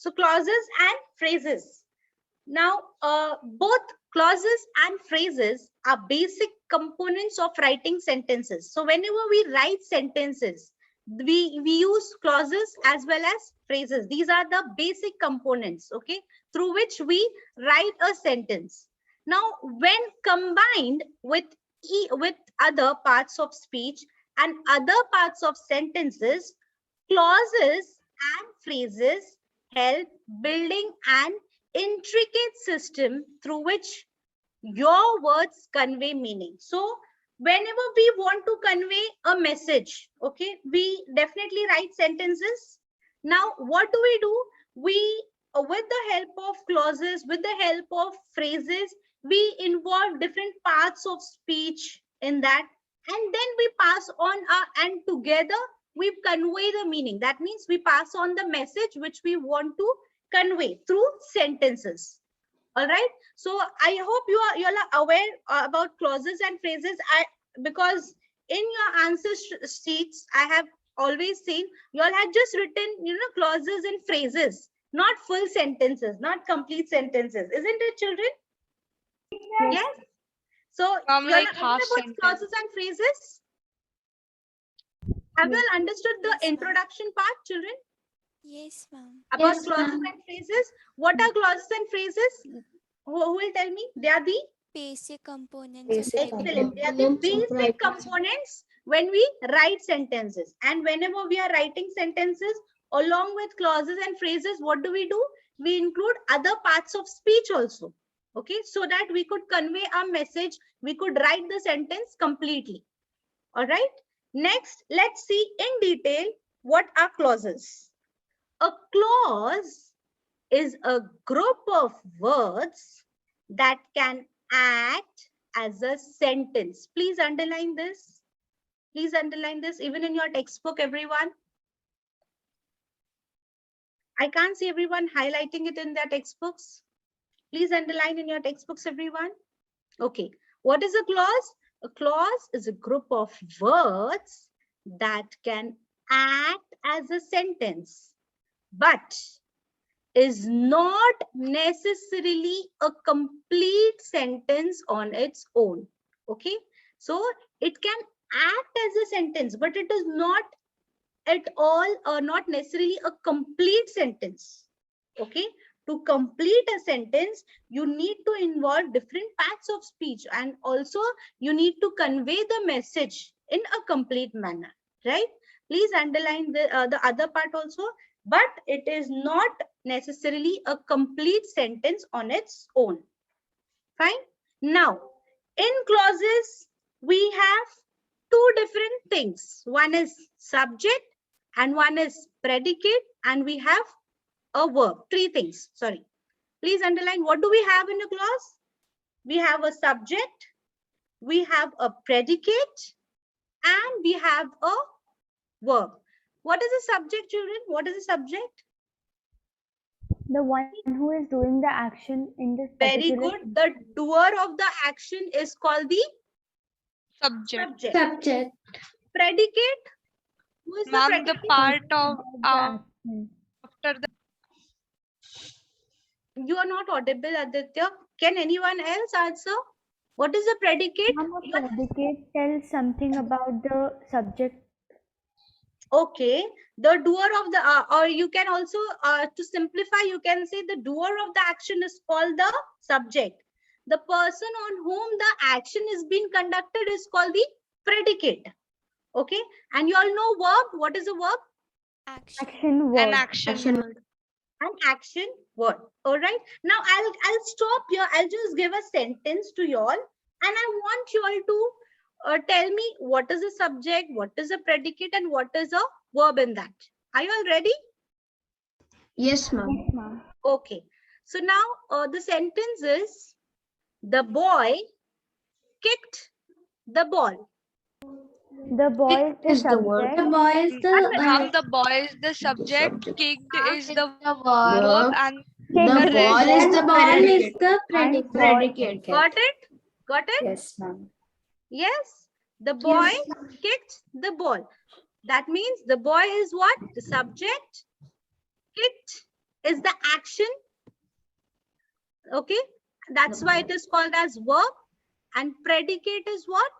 So clauses and phrases. Now, both clauses and phrases are basic components of writing sentences. So whenever we write sentences, we use clauses as well as phrases. These are the basic components, okay, through which we write a sentence. Now, when combined with other parts of speech and other parts of sentences, clauses and phrases help building an intricate system through which your words convey meaning. So whenever we want to convey a message, okay, we definitely write sentences. Now what do? We, with the help of clauses, with the help of phrases, we involve different parts of speech in that, and then we pass on and together we convey the meaning. That means we pass on the message which we want to convey through sentences. All right, so I hope you are aware about clauses and phrases. Because in your answer sheets I have always seen you all had just written clauses and phrases, not full sentences, not complete sentences, isn't it, children? Yes. So you all like are aware half about sentence. clauses and phrases. Have you all understood the introduction part, children? Yes, ma'am. About Yes, clauses ma'am. and phrases. What are clauses and phrases? Who will tell me? They are the Basic components Basic of writing. excellent. They are the components of basic writing. components when we write sentences. And whenever we are writing sentences, along with clauses and phrases, what do? We include other parts of speech also. Okay, so that we could convey our message, we could write the sentence completely. All right. Next, let's see in detail what are clauses. A clause is a group of words that can act as a sentence. Please underline this. Please underline this even in your textbook, everyone. I can't see everyone highlighting it in their textbooks. Please underline in your textbooks, everyone. Okay. What is a clause? A clause is a group of words that can act as a sentence, but is not necessarily a complete sentence on its own. Okay, so it can act as a sentence, but it is not at all not necessarily a complete sentence. Okay, to complete a sentence you need to involve different parts of speech, and also you need to convey the message in a complete manner, right? Please underline the other part also. But it is not necessarily a complete sentence on its own. Fine. Now, in clauses, we have two different things. One is subject and one is predicate, and we have a verb. Three things. Sorry. Please underline, what do we have in a clause? We have a subject, we have a predicate, and we have a verb. What is a subject, children? What is a subject? The one who is doing the action in this Very particular. good. The doer of the action is called the Subject. Subject. Predicate. Who is the Ma'am, the predicate? part of The action. after the You are not audible, Aditya. Can anyone else answer? What is the predicate? Ma'am, a predicate tells something about the subject. Okay, the doer of the, or you can also, to simplify, you can say the doer of the action is called the subject. The person on whom the action is being conducted is called the predicate. Okay, and you all know verb. What is a verb? Action. Action word. an action word. An action word. All right. Now I'll stop here. I'll just give a sentence to you all, and I want you all to tell me what is a subject, what is a predicate, and what is a verb in that. Are you all ready? Yes, ma'am. Yes, ma'am. Okay. So now the sentence is: the boy kicked the ball. The boy is the word. subject. The boy is Ma'am, the the boy is the subject, kicked is the verb, verb. and Kick The the ball rest is the And predicate. Got it? Got it? Yes, ma'am. Yes. The boy Yes. kicked the ball. That means the boy is what? The subject. Kicked is the action. Okay, that's why it is called as verb. And predicate is what?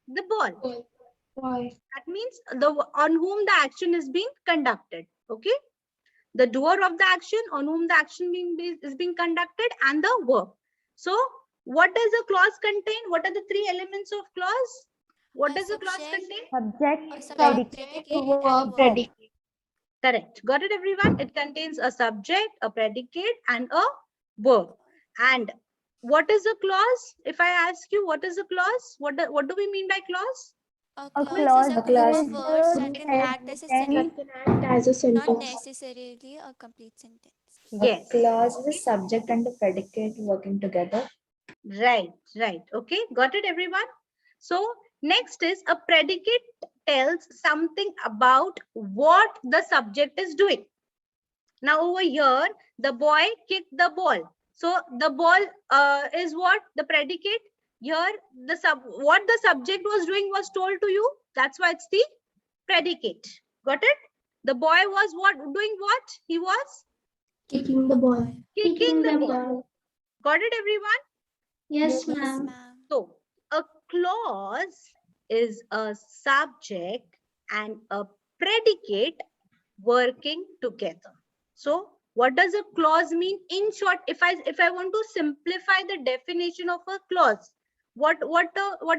The ball. That means the on whom the action is being conducted. Okay, the doer of the action, on whom the action is being conducted, and the verb. So what does a clause contain? What are the three elements of clause? What does a clause subject, contain? Subject, predicate, and a verb. Correct. Got it, everyone? It contains a subject, a predicate, and a verb. And what is a clause? If I ask you, what is a clause? What do we mean by clause? A A clause is a group clause of words that is can a act as a sentence. sentence, not necessarily a complete sentence. Yes. Clause is a subject and a predicate working together. Right. Okay. Got it, everyone? So next is a predicate tells something about what the subject is doing. Now over here, the boy kicked the ball. So the ball is what? The predicate. Here, what the subject was doing was told to you. That's why it's the predicate. Got it? The boy was doing what? He was Kicking the ball. kicking the ball. Got it, everyone? Yes, Yes, ma'am. ma'am. So a clause is a subject and a predicate working together. So what does a clause mean? In short, if I want to simplify the definition of a clause, what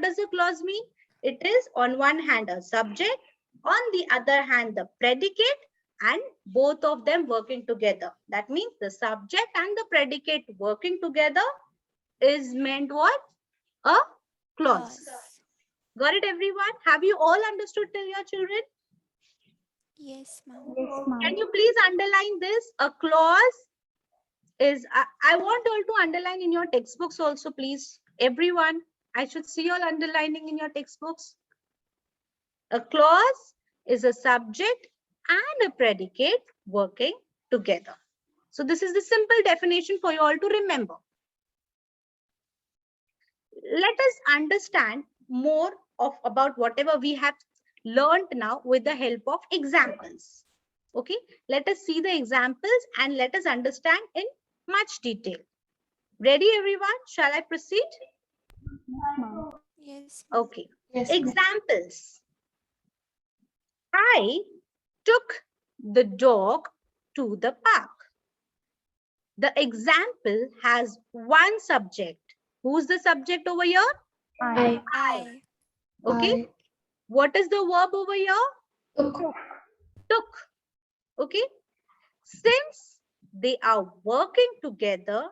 does a clause mean? It is on one hand a subject, on the other hand the predicate, and both of them working together. That means the subject and the predicate working together is meant what? A clause. Clause. Got it, everyone? Have you all understood till your children? Yes, ma'am. Yes, ma'am. Can you please underline this? A clause is, I want all to underline in your textbooks also, please. Everyone, I should see all underlining in your textbooks. A clause is a subject and a predicate working together. So this is the simple definition for you all to remember. Let us understand more about whatever we have learned now with the help of examples. Okay, let us see the examples and let us understand in much detail. Ready, everyone? Shall I proceed? Yes, ma'am. Okay. Examples. I took the dog to the park. The example has one subject. Who's the subject over here? I. Okay. What is the verb over here? Took. Okay. Since they are working together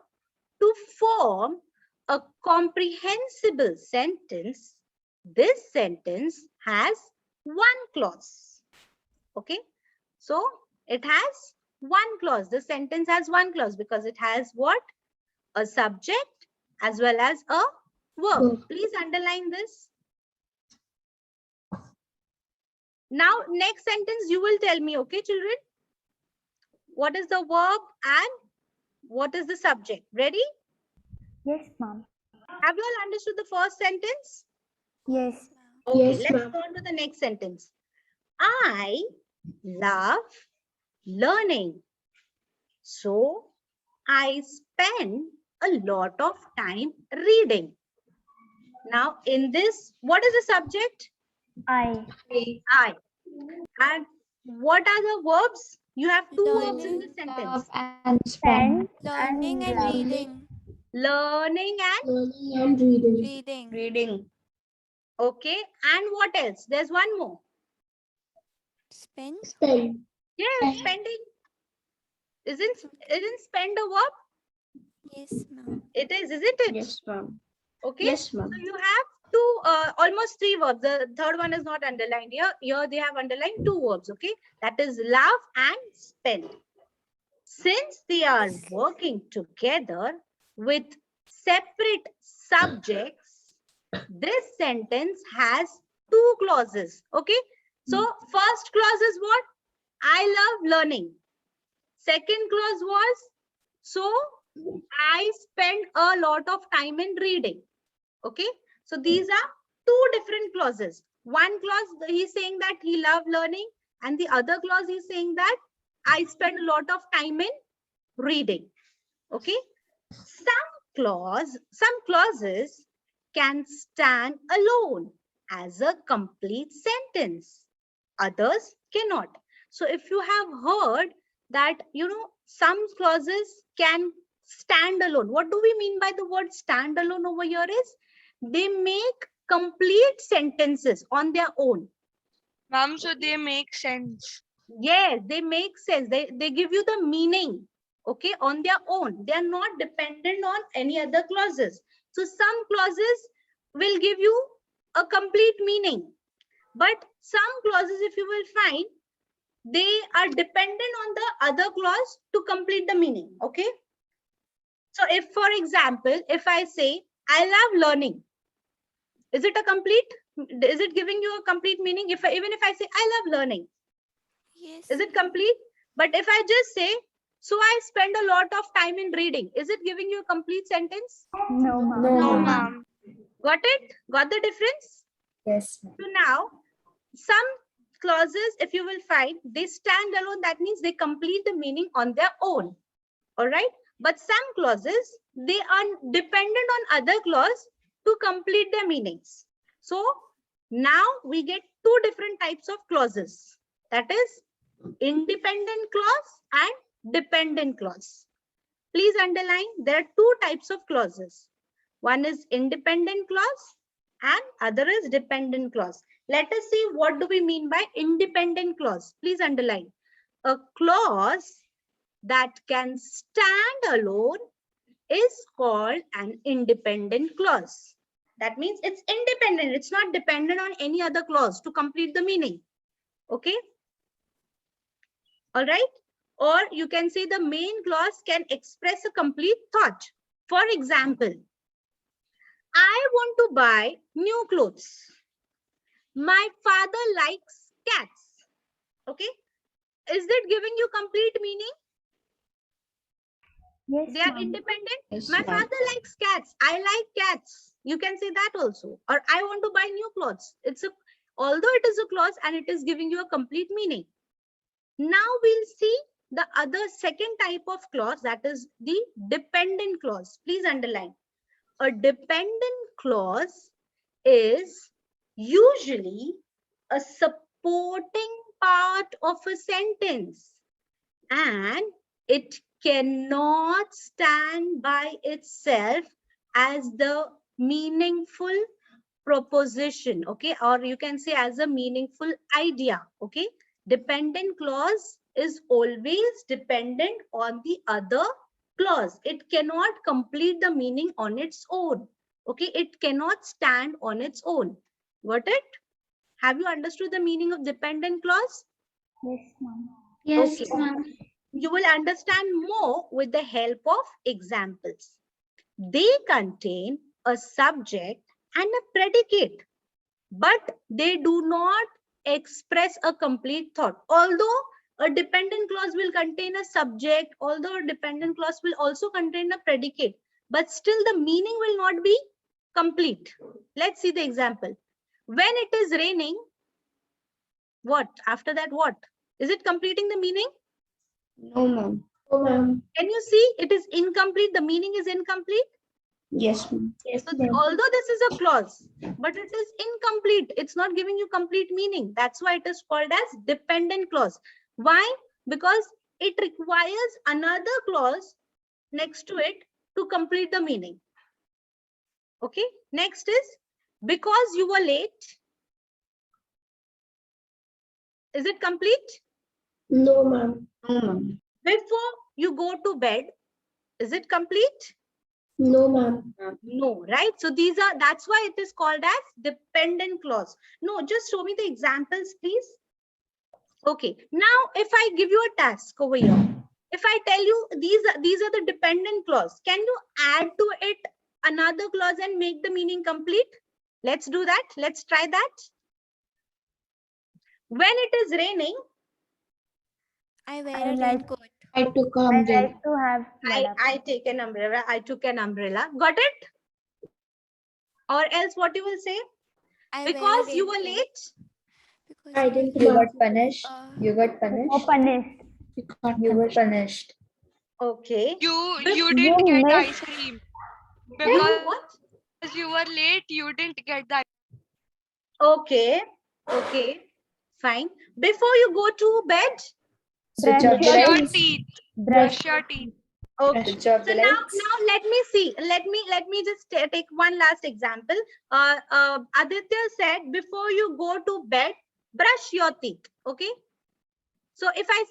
to form a comprehensible sentence, this sentence has one clause. Okay. So it has one clause. The sentence has one clause because it has what? A subject as well as a verb. Please underline this. Now, next sentence you will tell me, okay, children? What is the verb and what is the subject? Ready? Yes, ma'am. Have you all understood the first sentence? Yes. Okay, Yes, let's ma'am. go on to the next sentence. I love learning. So I spend a lot of time reading. Now, in this, what is the subject? I. I. And what are the verbs? You have two verbs in Learning. this sentence. And spend. Learning and love. reading. Learning and Learning and reading. Reading. Reading. okay. And what else? There's one more. Spend. Spend. Yes, spending. Isn't spend a verb? Yes, ma'am. It is, isn't it? Yes, ma'am. Okay. Yes, ma'am. So you have two, almost three verbs. The third one is not underlined here. Here they have underlined two verbs. Okay. That is love and spend. Since they are working together with separate subjects, this sentence has two clauses. Okay. So first clause is what? I love learning. Second clause was, so I spend a lot of time in reading. Okay. So these are two different clauses. One clause, he's saying that he loved learning, and the other clause, he's saying that I spend a lot of time in reading. Okay. Some clauses can stand alone as a complete sentence. Others cannot. So if you have heard that, some clauses can stand alone. What do we mean by the word stand alone over here is they make complete sentences on their own. Ma'am, so they make sense. Yes, they make sense. They give you the meaning, okay, on their own. They are not dependent on any other clauses. So some clauses will give you a complete meaning, but some clauses, if you will find, they are dependent on the other clause to complete the meaning, okay? So if, for example, if I say, I love learning, is it giving you a complete meaning? Even if I say, I love learning, Yes. is it complete? But if I just say, so I spend a lot of time in reading, is it giving you a complete sentence? No, ma'am. No, No, ma'am. ma'am. Got it? Got the difference? Yes, ma'am. So now, some clauses, if you will find, they stand alone. That means they complete the meaning on their own. All right? But some clauses, they are dependent on other clause to complete their meanings. So now we get two different types of clauses. That is independent clause and dependent clause. Please underline, there are two types of clauses. One is independent clause and other is dependent clause. Let us see what do we mean by independent clause. Please underline. A clause that can stand alone is called an independent clause. That means it's independent. It's not dependent on any other clause to complete the meaning. Okay. All right. Or you can say the main clause can express a complete thought. For example, I want to buy new clothes. My father likes cats. Okay. Is it giving you complete meaning? Yes, They are ma'am. independent. Yes, My ma'am. father likes cats. I like cats. You can say that also. Or I want to buy new clothes. Although it is a clause and it is giving you a complete meaning. Now we'll see the other second type of clause, that is the dependent clause. Please underline. A dependent clause is usually a supporting part of a sentence and it cannot stand by itself as the meaningful proposition, okay, or you can say as a meaningful idea. Okay, dependent clause is always dependent on the other clause. It cannot complete the meaning on its own. Okay, it cannot stand on its own. Got it? Have you understood the meaning of dependent clause? Yes, ma'am. Yes, Okay. ma'am. You will understand more with the help of examples. They contain a subject and a predicate, but they do not express a complete thought. Although a dependent clause will contain a subject, although a dependent clause will also contain a predicate, but still the meaning will not be complete. Let's see the example. When it is raining, what? After that, what? Is it completing the meaning? No, ma'am. No, ma'am. Can you see it is incomplete? The meaning is incomplete. Yes, ma'am. Yes, So ma'am. although this is a clause, but it is incomplete. It's not giving you complete meaning. That's why it is called as dependent clause. Why? Because it requires another clause next to it to complete the meaning. Okay. Next is because you were late. Is it complete? No, ma'am. No, ma'am. Before you go to bed. Is it complete? No, ma'am. No, right? So that's why it is called as dependent clause. No, just show me the examples, please. Okay, now if I give you a task over here, if I tell you these are the dependent clause, can you add to it another clause and make the meaning complete? Let's do that. Let's try that. When it is raining, I wear I a like- raincoat. I took I umbrella. like to have vada pav. I take an umbrella. I took an umbrella. Got it? Or else what you will say? I wear a Because you were raincoat late. because I didn't You want got punished. uh, You got Or punished. punished. You were punished. Okay. You You didn't get the missed. ice cream You because what? you were late. You didn't get the. Okay. Okay. Fine. Before you go to bed. Switch Brush off the Brush your lights. teeth. Brush. Brush your teeth. Okay. Switch off So the now lights. let me see. Let me just take one last example. Aditya said before you go to bed, brush your teeth. Okay. So if I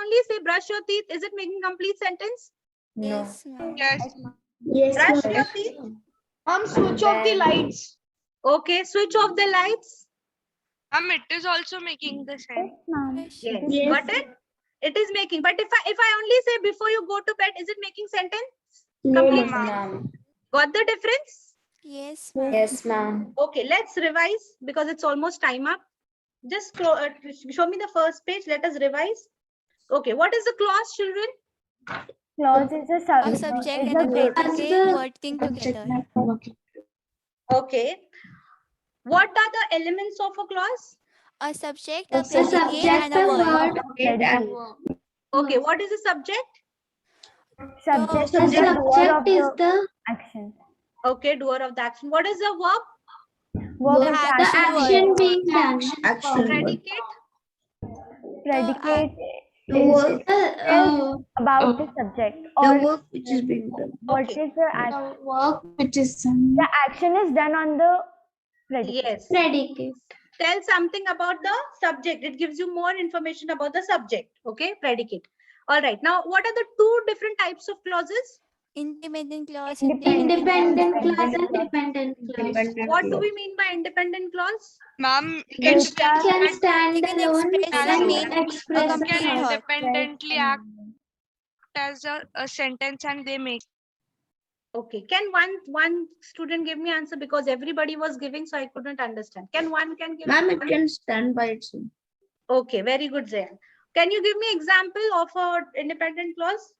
only say brush your teeth, is it making complete sentence? No. Yes, ma'am. Yes. Yes, Brush ma'am. your teeth. Switch off the lights. Okay. Switch off the lights. It is also making the sense. Yes, ma'am. Brush. Yes. Yes. Got it? It is making. But if I only say before you go to bed, is it making sentence? No, Complete ma'am. Ma'am. Got the difference? Yes, ma'am. Yes, ma'am. Okay, let's revise because it's almost time up. Just show me the first page. Let us revise. Okay, what is the clause, children? Clause is a A subject is and a a predicate working together. Okay. What are the elements of a clause? A subject, A a predicate, and a word. predicate. Okay, what is the subject? Subject The is the doer of is the the action. Okay, doer of the action. What is the verb? Verb The is the action action. word. being done. Predicate? Predicate The is work, tells about the subject or work which is being done. what Okay. is the action. The work which is done. The action is done on the predicate. Yes. Predicate. Tell something about the subject. It gives you more information about the subject. Okay, predicate. All right. Now, what are the two different types of clauses? Independent clause. Independent clause. clause and dependent clause. What do we mean by independent clause? Ma'am, They it's can- Can stand They can alone express and and express a the complete can thought. independently act as a sentence and they make. Okay. Can one student give me answer because everybody was giving, so I couldn't understand. Can give? Ma'am, it can stand by itself. Okay, very good, Zayan. Can you give me example of a independent clause?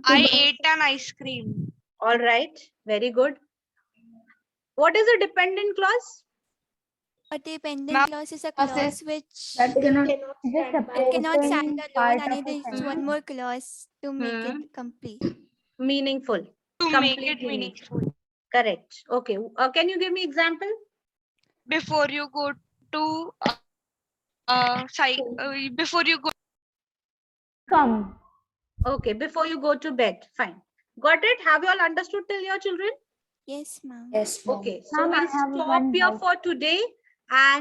I ate an ice cream. All right, very good. What is a dependent clause? A dependent Ma'am, clause is a clause which That cannot Just cannot stand supporting alone part and of it a needs sentence. one more clause to make it complete. Meaningful. To make it Completely meaningful. Correct. Okay. Can you give me example? Before you go to before you go. Come. Okay. Before you go to bed. Fine. Got it? Have you all understood till here, children? Yes, ma'am. Yes, ma'am. Okay. So Ma'am, I we'll have stop one here doubt. for today and